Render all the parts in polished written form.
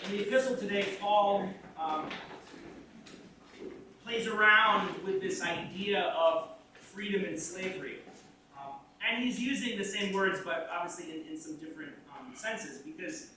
In the epistle today, Paul plays around with this idea of freedom and slavery. And he's using the same words, but obviously in some different senses, because,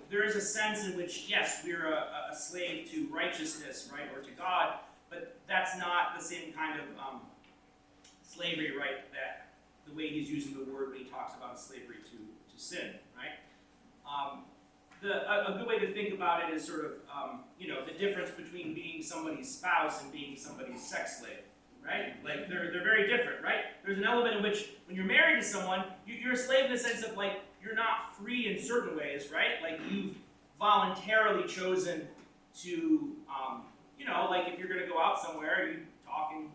there is a sense in which, yes, we're a slave to righteousness, right, or to God, but that's not the same kind of slavery, right, that the way he's using the word when he talks about slavery to sin, right? A good way to think about it is sort of, the difference between being somebody's spouse and being somebody's sex slave, right? Like, they're very different, right? There's an element in which, when you're married to someone, you're a slave in the sense of, like, you're not free in certain ways, right? Like, you've voluntarily chosen to, like, if you're going to go out somewhere, you talk and you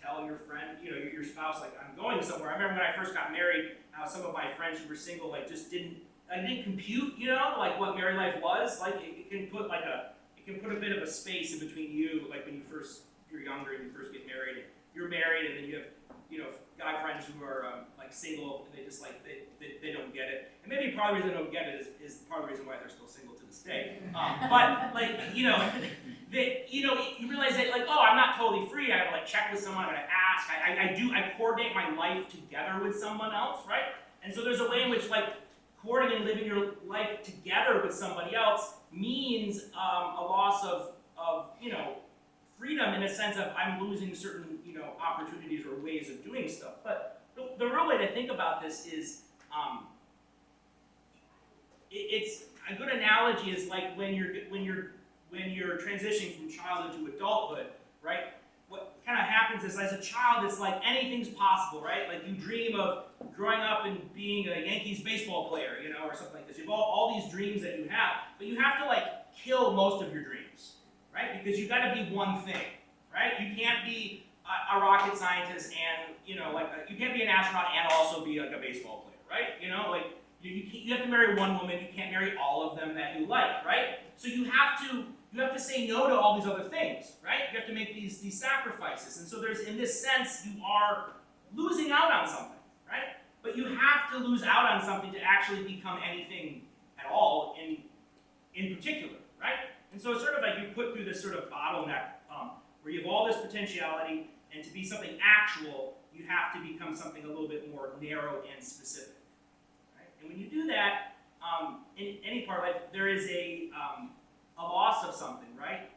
tell your friend, your spouse, like, I'm going somewhere. I remember when I first got married, some of my friends who were single, like, just didn't compute, like what married life was. Like it can put a bit of a space in between you, like when you're younger and you first get married, and you're married, and then you have, guy friends who are like single, and they just like they don't get it. And maybe part of the reason they don't get it is part of the reason why they're still single to this day. But like you realize that like, oh, I'm not totally free. I gotta like check with someone. I gotta ask. I coordinate my life together with someone else, right? And so there's a way in which like courting and living your life together with somebody else means a loss of freedom in a sense of I'm losing certain opportunities or ways of doing stuff. But the real way to think about this is it's a good analogy is like when you're transitioning from childhood to adulthood, right? What kind of happens is as a child, it's like anything's possible, right? Like you dream of growing up and being a Yankees baseball player, or something like this. You have all these dreams that you have, but you have to like kill most of your dreams, right? Because you've got to be one thing, right? You can't be a rocket scientist and, you can't be an astronaut and also be like a baseball player, right? Like you have to marry one woman, you can't marry all of them that you like, right? So you have to say no to all these other things, right? You have to make these sacrifices. And so there's, in this sense, you are losing out on something, right? But you have to lose out on something to actually become anything at all in particular, right? And so it's sort of like you put through this sort of bottleneck where you have all this potentiality, and to be something actual, you have to become something a little bit more narrow and specific, right? And when you do that, in any part of life, there is a loss of something, right?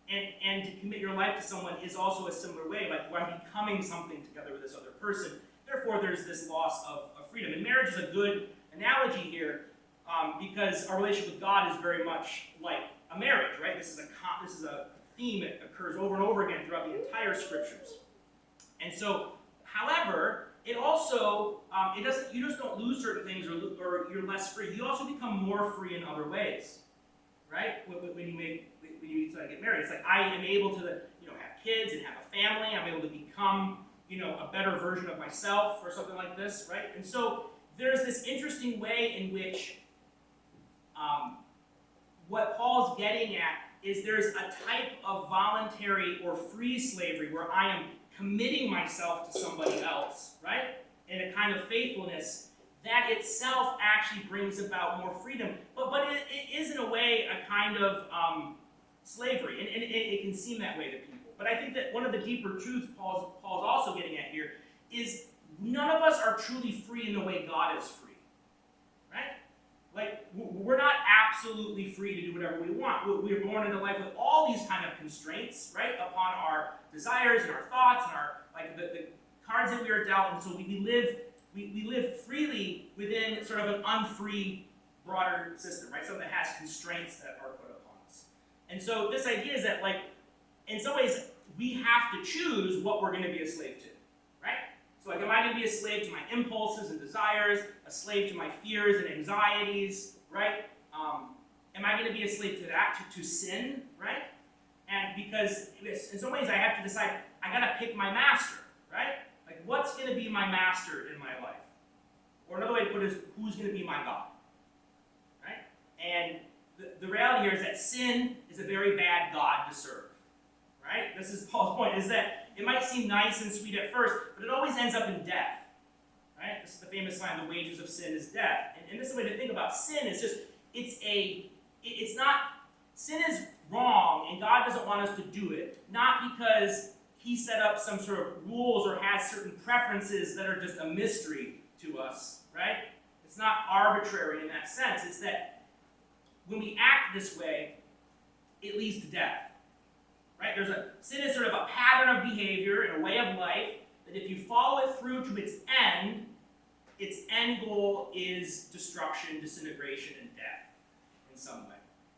And to commit your life to someone is also a similar way, like where I'm becoming something together with this other person. Therefore, there's this loss of freedom. And marriage is a good analogy here because our relationship with God is very much like a marriage, right? This is a theme that occurs over and over again throughout the entire scriptures. And so, however, it also you just don't lose certain things or you're less free. You also become more free in other ways, right? When you decide to get married, it's like I am able to have kids and have a family. I'm able to become a better version of myself or something like this, right? And so there's this interesting way in which what Paul's getting at is there's a type of voluntary or free slavery where I am committing myself to somebody else, right? In a kind of faithfulness that itself actually brings about more freedom. But it is in a way a kind of slavery, and it can seem that way to people. But I think that one of the deeper truths Paul's also getting at here is none of us are truly free in the way God is free, right? Like, we're not absolutely free to do whatever we want. We're born into life with all these kind of constraints, right, upon our desires and our thoughts and our, like, the cards that we are dealt, and so we live freely within sort of an unfree, broader system, right? Something that has constraints that are put upon us. And so this idea is that, like, in some ways, we have to choose what we're going to be a slave to, right? So, like, am I going to be a slave to my impulses and desires, a slave to my fears and anxieties, right? Am I going to be a slave to that, to sin, right? And because in some ways I have to decide, I got to pick my master, right? Like, what's going to be my master in my life? Or another way to put it is, who's going to be my God, right? And the reality here is that sin is a very bad God to serve, right? This is Paul's point, is that it might seem nice and sweet at first, but it always ends up in death, right? This is the famous line, the wages of sin is death. And this is the way to think about sin. It's it's not, sin is wrong, and God doesn't want us to do it, not because he set up some sort of rules or has certain preferences that are just a mystery to us, right? It's not arbitrary in that sense. It's that when we act this way, it leads to death, right? Sin is sort of a pattern of behavior and a way of life that if you follow it through to its end goal is destruction, disintegration, and death in some way.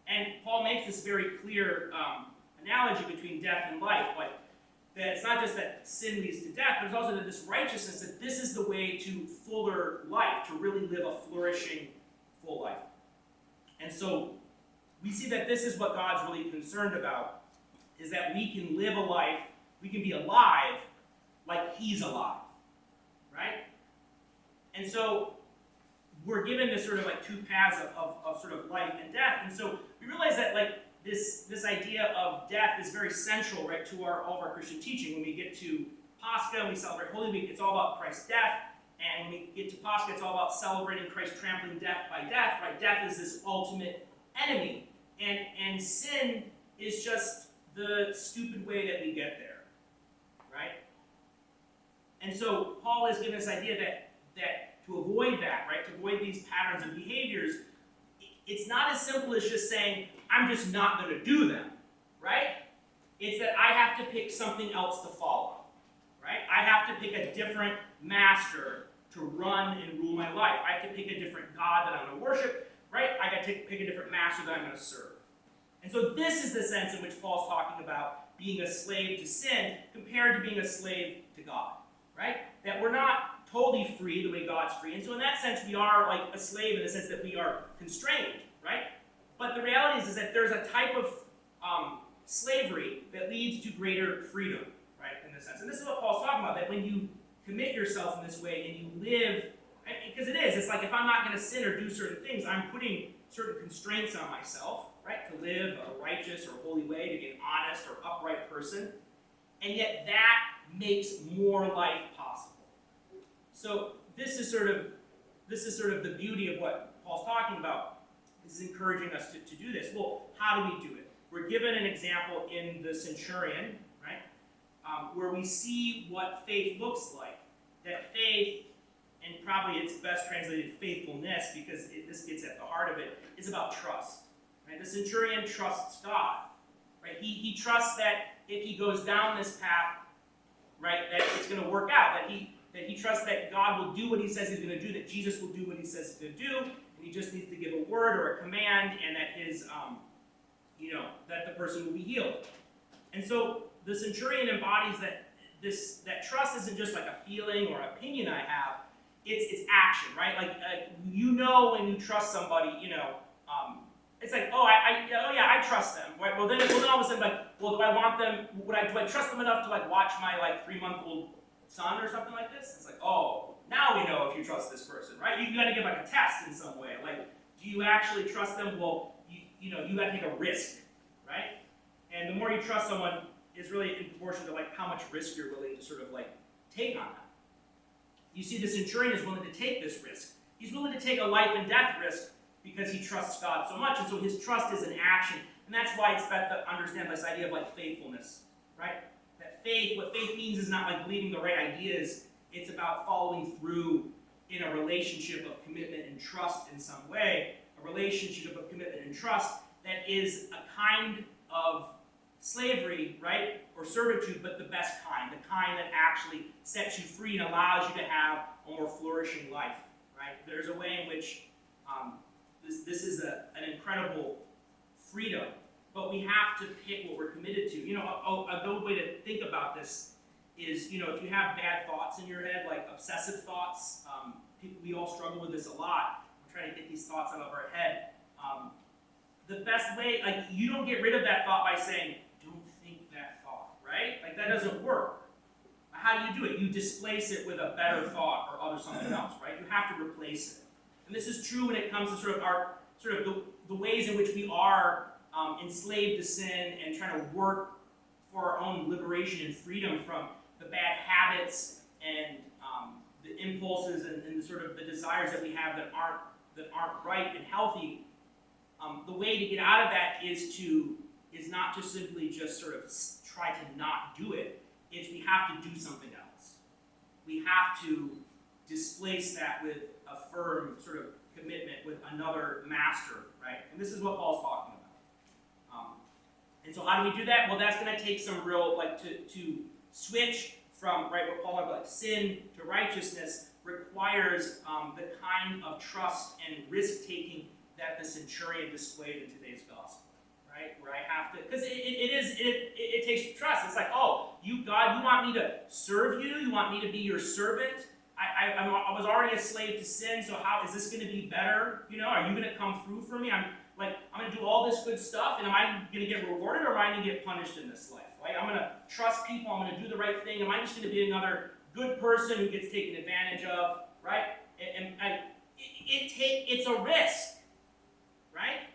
And Paul makes this very clear analogy between death and life, like that it's not just that sin leads to death, but it's also that this righteousness, that this is the way to fuller life, to really live a flourishing, full life. And so we see that this is what God's really concerned about, is that we can live a life, we can be alive like he's alive, right? And so we're given this sort of like two paths of sort of life and death. And so we realize that like this idea of death is very central, right, to all of our Christian teaching. When we get to Pascha and we celebrate Holy Week, it's all about Christ's death. And when we get to Pascha, it's all about celebrating Christ trampling death by death, right? Death is this ultimate enemy. And sin is just the stupid way that we get there, right? And so Paul is giving this idea that to avoid that, right, to avoid these patterns of behaviors, it's not as simple as just saying, I'm just not going to do them, right? It's that I have to pick something else to follow, right? I have to pick a different master to run and rule my life. I have to pick a different God that I'm going to worship, right? I got to pick a different master that I'm going to serve. And so this is the sense in which Paul's talking about being a slave to sin compared to being a slave to God, right? That we're not totally free the way God's free. And so in that sense, we are like a slave in the sense that we are constrained, right? But the reality is that there's a type of slavery that leads to greater freedom, right, in this sense. And this is what Paul's talking about, that when you commit yourself in this way and you live, because it's like if I'm not going to sin or do certain things, I'm putting certain constraints on myself, right, to live a righteous or holy way, to be an honest or upright person. And yet that makes more life possible. So this is sort of the beauty of what Paul's talking about. This is encouraging us to do this. Well, how do we do it? We're given an example in the centurion, right, where we see what faith looks like. That faith, and probably it's best translated faithfulness because this gets at the heart of it, is about trust. Right? The centurion trusts God. Right? He trusts that if he goes down this path, right, that it's going to work out. That he trusts that God will do what he says he's going to do, that Jesus will do what he says he's going to do, and he just needs to give a word or a command, and that that the person will be healed. And so the centurion embodies that trust isn't just like a feeling or opinion I have, it's action, right? Like when you trust somebody, it's like, I trust them. Right? Well, then all of a sudden, like, well, do I want them? Do I trust them enough to like watch my like 3-month-old son or something like this? It's like, oh, now we know if you trust this person, right? You got to give like a test in some way. Like, do you actually trust them? Well, you got to take a risk, right? And the more you trust someone is really in proportion to like how much risk you're willing to sort of like take on them. You see, the centurion is willing to take this risk. He's willing to take a life and death risk because he trusts God so much, and so his trust is an action. And that's why it's better to understand this idea of like faithfulness, right? That what faith means is not like believing the right ideas. It's about following through in a relationship of commitment and trust in some way, a relationship of commitment and trust that is a kind of slavery, right, or servitude, but the best kind, the kind that actually sets you free and allows you to have a more flourishing life, right? There's a way in which this is an incredible freedom, but we have to pick what we're committed to. A good way to think about this is, if you have bad thoughts in your head, like obsessive thoughts, we all struggle with this a lot. We're trying to get these thoughts out of our head. The best way, like, you don't get rid of that thought by saying, don't think that thought, right? Like, that doesn't work. How do you do it? You displace it with a better thought or something else, right? You have to replace it. And this is true when it comes to the ways in which we are enslaved to sin and trying to work for our own liberation and freedom from the bad habits and the impulses and the sort of the desires that we have that aren't right and healthy. The way to get out of that is not to simply just sort of try to not do it. It's we have to do something else. We have to displace that with a firm sort of commitment with another master, right? And this is what Paul's talking about. And so how do we do that? Well, that's going to take some real, to switch from, right, what Paul about sin to righteousness requires the kind of trust and risk-taking that the centurion displayed in today's gospel, right? Where I have to, because it takes trust. It's like, oh, God, you want me to serve you? You want me to be your servant? I was already a slave to sin, so how is this going to be better? Are you going to come through for me? I'm going to do all this good stuff, and am I going to get rewarded, or am I going to get punished in this life? Right? I'm going to trust people. I'm going to do the right thing. Am I just going to be another good person who gets taken advantage of? Right? It's a risk, right?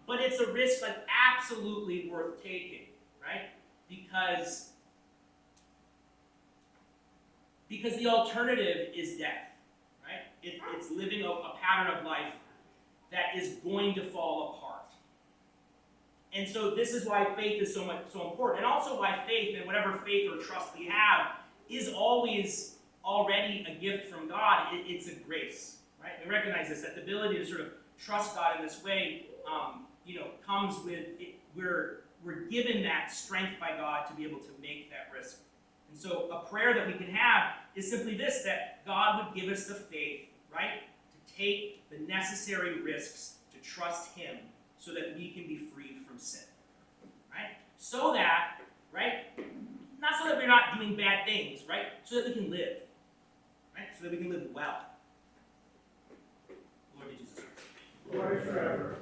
But it's a risk absolutely worth taking, right? Because the alternative is death, right? It's living a pattern of life that is going to fall apart. And so this is why faith is so important. And also why faith, and whatever faith or trust we have, is always already a gift from God. It's a grace, right? We recognize this, that the ability to sort of trust God in this way, comes with it. We're given that strength by God to be able to make that risk. And so a prayer that we can have is simply this, that God would give us the faith, right, to take the necessary risks to trust Him so that we can be freed from sin, right? So that, right, not so that we're not doing bad things, right, so that we can live, right, so that we can live well. Lord Jesus Christ. Glory forever.